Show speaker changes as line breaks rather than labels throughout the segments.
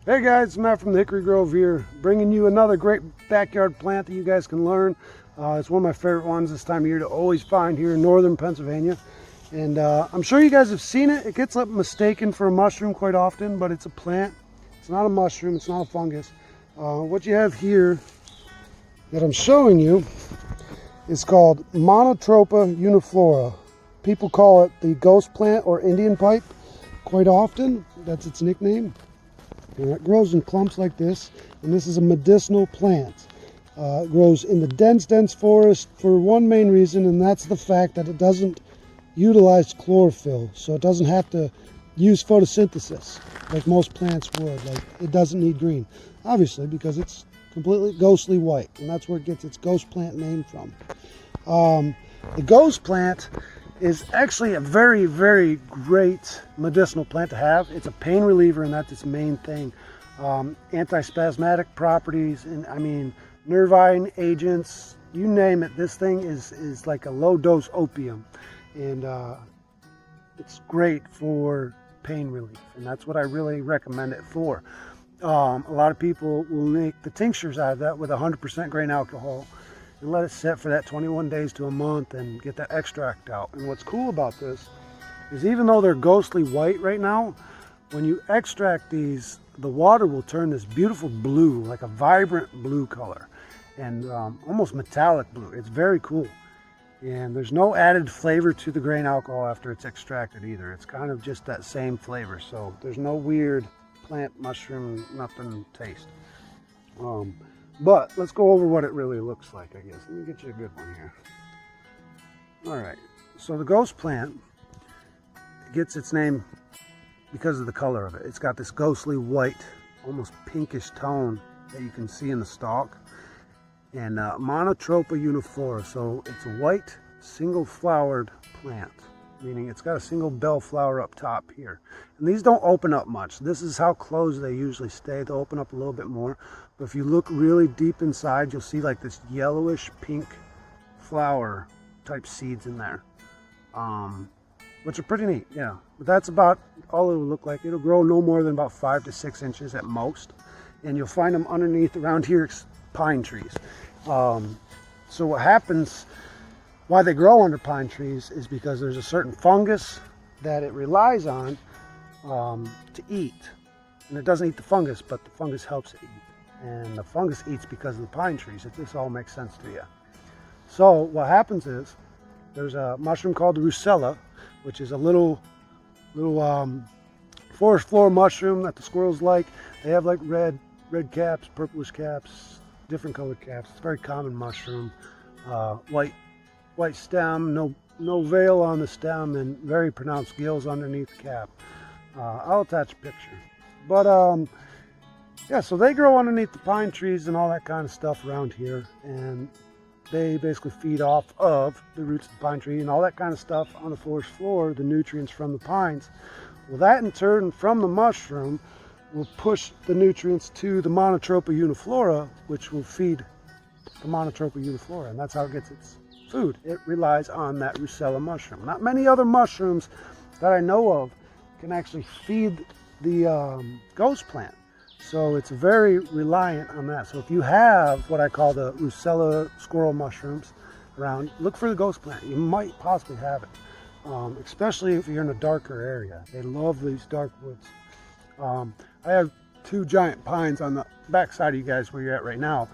Hey guys, it's Matt from the Hickory Grove here, bringing you another great backyard plant that you guys can learn. It's one of my favorite ones this time of year to always find here in northern Pennsylvania. And I'm sure you guys have seen it. It gets mistaken for a mushroom quite often, but it's a plant. It's not a mushroom, it's not a fungus. What you have here that I'm showing you is called Monotropa Uniflora. People call it the ghost plant or Indian pipe quite often. That's its nickname. And it grows in clumps like this, and this is a medicinal plant. It grows in the dense forest for one main reason, and that's the fact that it doesn't utilize chlorophyll, so it doesn't have to use photosynthesis like most plants would. Like, it doesn't need green, obviously, because it's completely ghostly white, and that's where it gets its ghost plant name from. The ghost plant is actually a very great medicinal plant to have. It's a pain reliever, and that's its main thing. Antispasmodic properties, and I mean nervine agents, you name it. This thing is like a low dose opium, and it's great for pain relief, and that's what I really recommend it for. A lot of people will make the tinctures out of that with 100% grain alcohol and let it sit for that 21 days to a month and get that extract out. And what's cool about this is, even though they're ghostly white right now, when you extract these, the water will turn this beautiful blue, like a vibrant blue color, and almost metallic blue. It's very cool. And there's no added flavor to the grain alcohol after it's extracted either. It's kind of just that same flavor. So there's no weird plant, mushroom, nothing taste. But let's go over what it really looks like, I guess. Let me get you a good one here. All right, so the ghost plant gets its name because of the color of it. It's got this ghostly white, almost pinkish tone that you can see in the stalk. And Monotropa Uniflora, so it's a white, single-flowered plant, meaning it's got a single bell flower up top here. And these don't open up much. This is how closed they usually stay. They'll open up a little bit more. But if you look really deep inside, you'll see like this yellowish pink flower type seeds in there, which are pretty neat, yeah. But that's about all it will look like. It'll grow no more than about 5 to 6 inches at most. And you'll find them underneath around here, pine trees. So what happens, why they grow under pine trees, is because there's a certain fungus that it relies on to eat. And it doesn't eat the fungus, but the fungus helps it eat. And the fungus eats because of the pine trees, if this all makes sense to you. So what happens is, there's a mushroom called the Russella, which is a little forest floor mushroom that the squirrels like. They have like red caps, purplish caps, different colored caps. It's a very common mushroom. White stem, no veil on the stem, and very pronounced gills underneath the cap. I'll attach a picture. But yeah, so they grow underneath the pine trees and all that kind of stuff around here, and they basically feed off of the roots of the pine tree and all that kind of stuff on the forest floor, the nutrients from the pines. Well, that in turn from the mushroom will push the nutrients to the Monotropa Uniflora, which will feed the Monotropa Uniflora, and that's how it gets its food. It relies on that Russella mushroom. Not many other mushrooms that I know of can actually feed the ghost plant, so it's very reliant on that. So if you have what I call the Russella squirrel mushrooms around, look for the ghost plant. You might possibly have it, especially if you're in a darker area. They love these dark woods. I have 2 giant pines on the back side of you guys where you're at right now,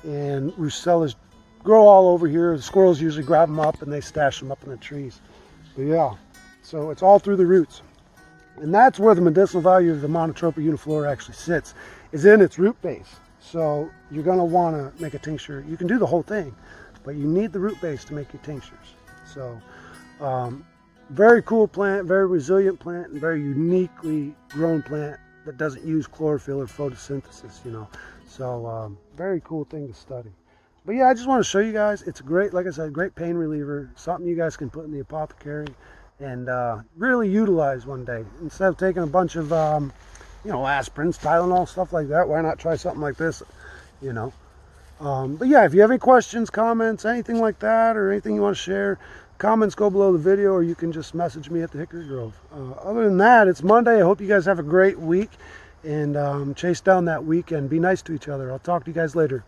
and Russellas grow all over here. The squirrels usually grab them up and they stash them up in the trees. But yeah, so it's all through the roots. And that's where the medicinal value of the Monotropa Uniflora actually sits, is in its root base. So you're going to want to make a tincture. You can do the whole thing, but you need the root base to make your tinctures. So very cool plant, very resilient plant, and very uniquely grown plant that doesn't use chlorophyll or photosynthesis, you know. So very cool thing to study. But yeah, I just want to show you guys, it's a great, like I said, great pain reliever, something you guys can put in the apothecary and really utilize one day. Instead of taking a bunch of, you know, aspirins, Tylenol, stuff like that, why not try something like this, you know. But yeah, if you have any questions, comments, anything like that, or anything you want to share, comments go below the video, or you can just message me at the Hickory Grove. Other than that, it's Monday. I hope you guys have a great week, and chase down that weekend. Be nice to each other. I'll talk to you guys later.